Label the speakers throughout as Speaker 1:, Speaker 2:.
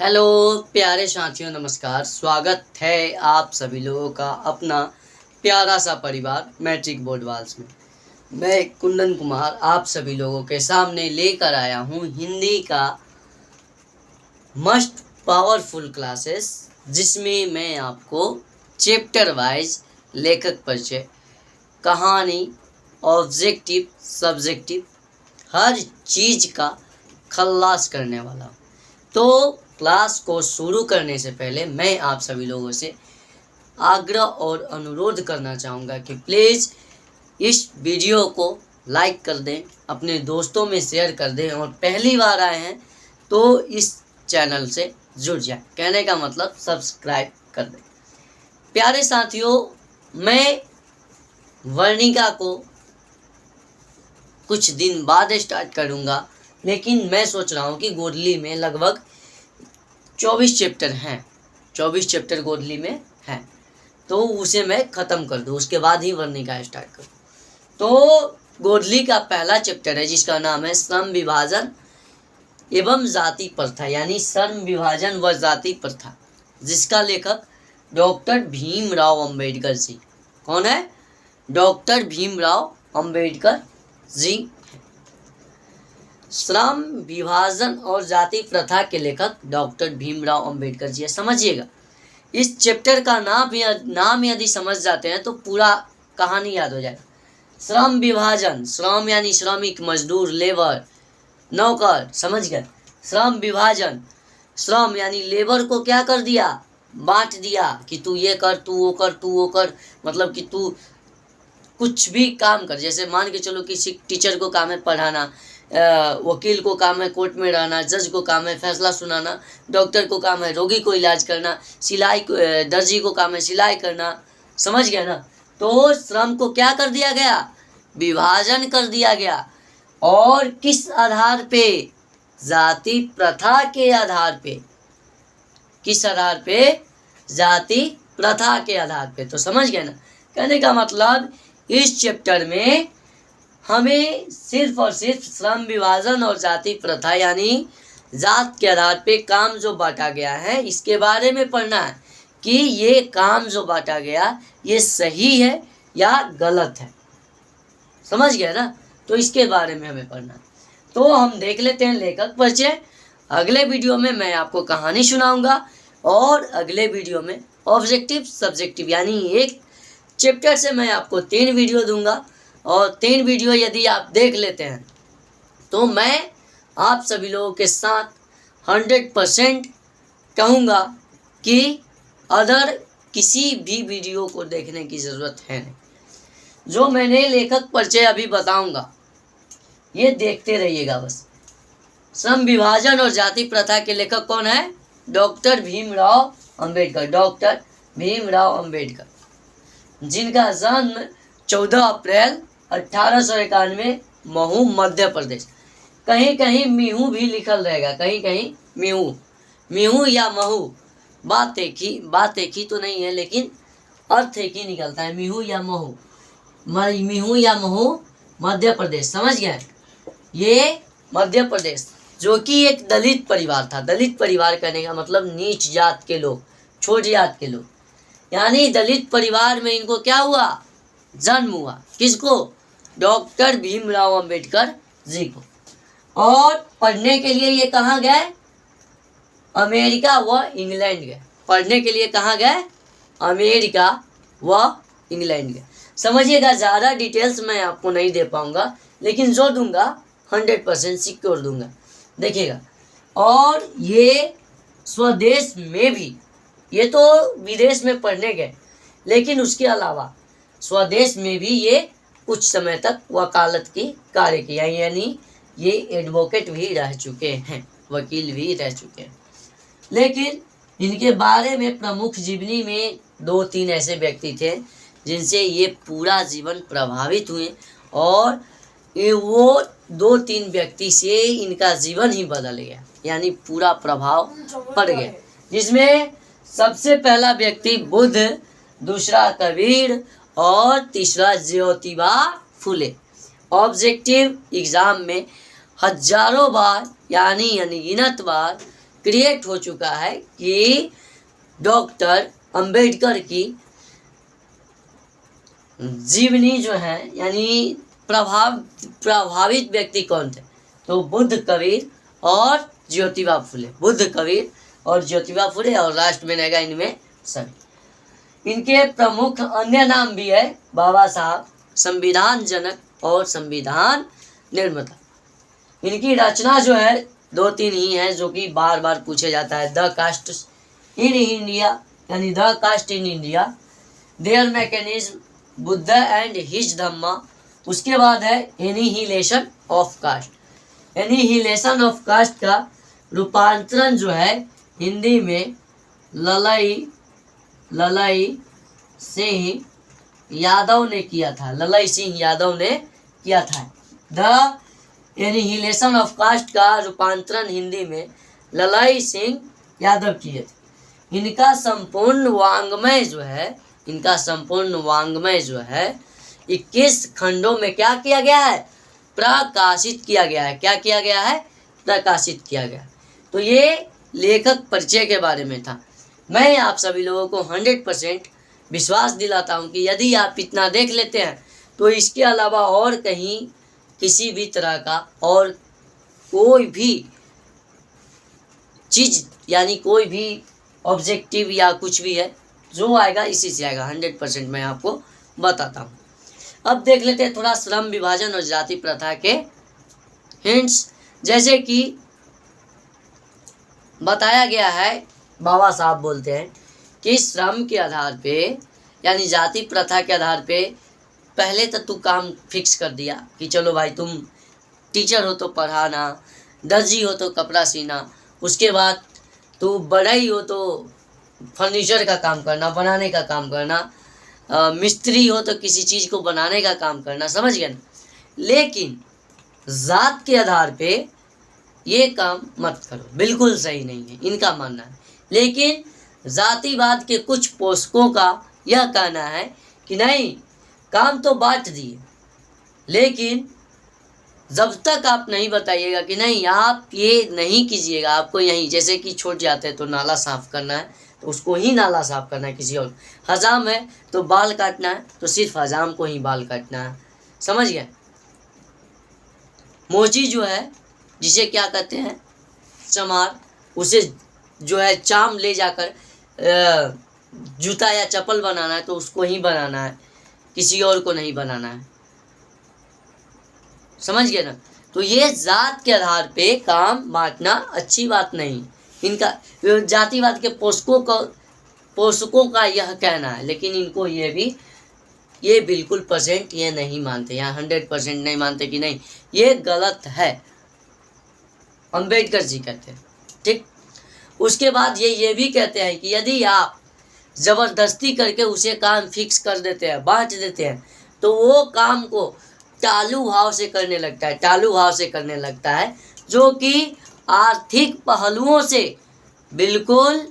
Speaker 1: Hello प्यारे साथियों, नमस्कार। स्वागत है आप सभी लोगों का अपना प्यारा सा परिवार मैट्रिक बोर्ड वाल्स में। मैं कुंदन कुमार आप सभी लोगों के सामने लेकर आया हूँ हिंदी का मस्ट पावरफुल क्लासेस, जिसमें मैं आपको चैप्टर वाइज लेखक परिचय, कहानी, ऑब्जेक्टिव, सब्जेक्टिव हर चीज़ का खल्लास करने वाला हूँ। तो क्लास को शुरू करने से पहले मैं आप सभी लोगों से आग्रह और अनुरोध करना चाहूँगा कि प्लीज़ इस वीडियो को लाइक कर दें, अपने दोस्तों में शेयर कर दें और पहली बार आए हैं तो इस चैनल से जुड़ जाए। कहने का मतलब सब्सक्राइब कर दें। प्यारे साथियों, मैं वर्णिका को कुछ दिन बाद स्टार्ट करूँगा, लेकिन मैं सोच रहा हूँ कि गोदली में लगभग 24 चैप्टर हैं, 24 चैप्टर गोदली में हैं, तो उसे मैं ख़त्म कर दूँ, उसके बाद ही वर्णिका स्टार्ट करूँ। तो गोदली का पहला चैप्टर है जिसका नाम है श्रम विभाजन एवं जाति प्रथा, यानी श्रम विभाजन व जाति प्रथा, जिसका लेखक डॉक्टर भीमराव अंबेडकर जी। कौन है? डॉक्टर भीमराव अंबेडकर जी। श्रम विभाजन और जाति प्रथा के लेखक डॉक्टर भीमराव अंबेडकर जी है। समझिएगा, इस चैप्टर का नाम यदि समझ जाते हैं तो पूरा कहानी याद हो जाएगा। श्रम विभाजन, श्रम यानी श्रमिक, मजदूर, लेबर, नौकर, समझ गए। श्रम विभाजन, श्रम यानी लेबर को क्या कर दिया? बांट दिया कि तू ये कर, तू वो कर, तू वो कर, मतलब कि तू कुछ भी काम कर। जैसे मान के चलो कि टीचर को काम है पढ़ाना, वकील को काम है कोर्ट में रहना, जज को काम है फैसला सुनाना, डॉक्टर को काम है रोगी को इलाज करना, दर्जी को काम है सिलाई करना। समझ गया ना? तो श्रम को क्या कर दिया गया? विभाजन कर दिया गया। और किस आधार पे? जाति प्रथा के आधार पे। किस आधार पे? जाति प्रथा के आधार पे। तो समझ गए ना? कहने का मतलब इस चैप्टर में हमें सिर्फ और सिर्फ श्रम विभाजन और जाति प्रथा यानी जात के आधार पे काम जो बांटा गया है, इसके बारे में पढ़ना है कि ये काम जो बांटा गया ये सही है या गलत है। समझ गए ना? तो इसके बारे में हमें पढ़ना है। तो हम देख लेते हैं लेखक परिचय। अगले वीडियो में मैं आपको कहानी सुनाऊंगा और अगले वीडियो में ऑब्जेक्टिव सब्जेक्टिव, यानी एक चैप्टर से मैं आपको 3 वीडियो दूंगा और 3 वीडियो यदि आप देख लेते हैं तो मैं आप सभी लोगों के साथ 100% कहूँगा कि अदर किसी भी वीडियो को देखने की ज़रूरत है नहीं। जो मैंने लेखक परिचय अभी बताऊंगा ये देखते रहिएगा बस। श्रम विभाजन और जाति प्रथा के लेखक कौन है? डॉक्टर भीमराव अंबेडकर। डॉक्टर भीमराव अंबेडकर, जिनका जन्म 14 अप्रैल 1891 महू मध्य प्रदेश। कहीं कहीं मीहू भी लिखल रहेगा, कहीं कहीं मीहू या महू, बात एक ही तो नहीं है, लेकिन अर्थ एक ही निकलता है, मीहू या महू मध्य प्रदेश। समझ गए? ये मध्य प्रदेश जो कि एक दलित परिवार था। दलित परिवार कहने का मतलब नीच जात के लोग, छोट जात के लोग, यानी दलित परिवार में इनको क्या हुआ? जन्म हुआ। किसको? डॉक्टर भीमराव अंबेडकर जी को। और पढ़ने के लिए ये कहाँ गए? अमेरिका व इंग्लैंड गए। पढ़ने के लिए कहाँ गए? अमेरिका व इंग्लैंड गए। समझिएगा, ज़्यादा डिटेल्स मैं आपको नहीं दे पाऊँगा, लेकिन जो दूंगा 100% सिक्योर दूंगा। देखिएगा, और ये स्वदेश में भी, ये तो विदेश में पढ़ने गए, लेकिन उसके अलावा स्वदेश में भी ये कुछ समय तक वकालत की कार्य किया, यानी ये एडवोकेट भी रह चुके हैं, वकील भी रह चुके हैं। लेकिन इनके बारे में प्रमुख जीवनी में 2-3 ऐसे व्यक्ति थे जिनसे ये पूरा जीवन प्रभावित हुए, और वो 2-3 व्यक्ति से इनका जीवन ही बदल गया, यानी पूरा प्रभाव पड़ गया। जिसमें सबसे पहला व्यक्ति बुद्ध, दूसरा कबीर और तीसरा ज्योतिबा फुले। ऑब्जेक्टिव एग्जाम में हजारों बार यानी अनगिनत बार क्रिएट हो चुका है कि डॉक्टर अंबेडकर की जीवनी जो है यानी प्रभावित व्यक्ति कौन थे, तो बुद्ध कबीर और ज्योतिबा फुले। बुद्ध कबीर और ज्योतिबा फुले और लास्ट में रहेगा इनमें सभी। इनके प्रमुख अन्य नाम भी है बाबा साहब, संविधान जनक और संविधान निर्माता। इनकी रचना जो है 2-3 ही है जो कि बार बार पूछे जाता है। द कास्ट इन इंडिया यानी the caste in India, their mechanism, Buddha and his Dhamma. उसके बाद है annihilation of caste. Annihilation of caste का रूपांतरण जो है हिंदी में ललाई सिंह यादव ने किया था। ललाई सिंह यादव ने किया था। द एनिहिलेशन ऑफ कास्ट का रूपांतरण हिंदी में ललाई सिंह यादव किए थे। इनका संपूर्ण वांग्मय जो है 21 खंडों में क्या किया गया है, प्रकाशित किया गया है। क्या किया गया है, प्रकाशित किया गया। तो ये लेखक परिचय के बारे में था। मैं आप सभी लोगों को 100% विश्वास दिलाता हूँ कि यदि आप इतना देख लेते हैं तो इसके अलावा और कहीं किसी भी तरह का और कोई भी चीज़ यानी कोई भी ऑब्जेक्टिव या कुछ भी है जो आएगा इसी से आएगा। 100% मैं आपको बताता हूँ। अब देख लेते हैं थोड़ा श्रम विभाजन और जाति प्रथा के हिंट्स। जैसे कि बताया गया है, बाबा साहब बोलते हैं कि श्रम के आधार पे यानी जाति प्रथा के आधार पे पहले तो तू काम फिक्स कर दिया कि चलो भाई तुम टीचर हो तो पढ़ाना, दर्जी हो तो कपड़ा सीना, उसके बाद तू बढ़ई हो तो फर्नीचर का काम करना, बनाने का काम करना, मिस्त्री हो तो किसी चीज़ को बनाने का काम करना, समझ गए ना। लेकिन जात के आधार पे ये काम मत करो, बिल्कुल सही नहीं है इनका मानना है। लेकिन जातिवाद के कुछ पोषकों का यह कहना है कि नहीं, काम तो बांट दिए, लेकिन जब तक आप नहीं बताइएगा कि नहीं आप ये नहीं कीजिएगा, आपको यहीं जैसे कि छूट जाते हैं तो नाला साफ़ करना है तो उसको ही नाला साफ़ करना है, किसी और हजाम है तो बाल काटना है तो सिर्फ हजाम को ही बाल काटना है, समझ गए। मोची जो है जिसे क्या कहते हैं चमार, उसे जो है चाम ले जाकर जूता या चप्पल बनाना है तो उसको ही बनाना है, किसी और को नहीं बनाना है, समझ गए ना। तो ये जात के आधार पे काम बांटना अच्छी बात नहीं। इनका जातिवाद के पोषकों का यह कहना है, लेकिन इनको ये बिल्कुल % ये नहीं मानते, यहाँ 100% नहीं मानते कि नहीं ये गलत है, अंबेडकर जी कहते हैं, ठीक। उसके बाद ये भी कहते हैं कि यदि आप ज़बरदस्ती करके उसे काम फिक्स कर देते हैं, बांट देते हैं, तो वो काम को टालू भाव से करने लगता है, जो कि आर्थिक पहलुओं से बिल्कुल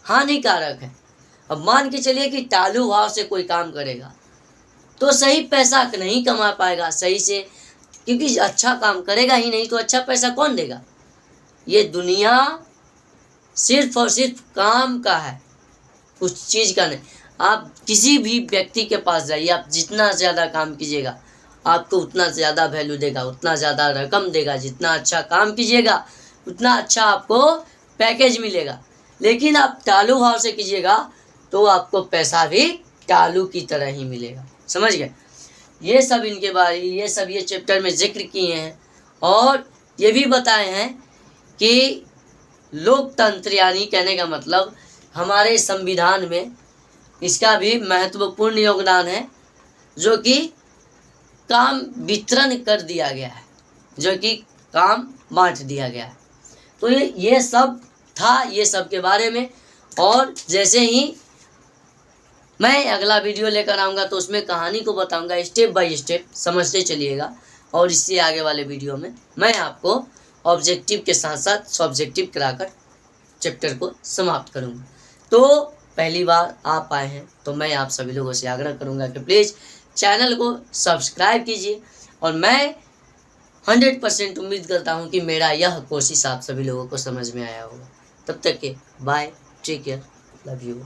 Speaker 1: हानिकारक है। अब मान के चलिए कि टालू भाव से कोई काम करेगा तो सही पैसा नहीं कमा पाएगा सही से, क्योंकि अच्छा काम करेगा ही नहीं तो अच्छा पैसा कौन देगा। ये दुनिया सिर्फ और सिर्फ काम का है, कुछ चीज़ का नहीं। आप किसी भी व्यक्ति के पास जाइए, आप जितना ज़्यादा काम कीजिएगा आपको उतना ज़्यादा वैल्यू देगा, उतना ज़्यादा रकम देगा। जितना अच्छा काम कीजिएगा उतना अच्छा आपको पैकेज मिलेगा। लेकिन आप टालू भाव से कीजिएगा तो आपको पैसा भी टालू की तरह ही मिलेगा, समझ गए। ये सब इनके बारे ये चैप्टर में जिक्र किए हैं और ये भी बताए हैं कि लोकतंत्र यानी कहने का मतलब हमारे संविधान में इसका भी महत्वपूर्ण योगदान है, जो कि काम वितरण कर दिया गया है, जो कि काम बांट दिया गया है। तो ये सब था ये सब के बारे में। और जैसे ही मैं अगला वीडियो लेकर आऊँगा तो उसमें कहानी को बताऊँगा स्टेप बाय स्टेप, समझते चलिएगा। और इससे आगे वाले वीडियो में मैं आपको ऑब्जेक्टिव के साथ साथ सब्जेक्टिव कराकर चैप्टर को समाप्त करूँगा। तो पहली बार आप आए हैं तो मैं आप सभी लोगों से आग्रह करूँगा कि प्लीज़ चैनल को सब्सक्राइब कीजिए। और मैं 100% उम्मीद करता हूँ कि मेरा यह कोशिश आप सभी लोगों को समझ में आया होगा। तब तक के bye, take care, love you.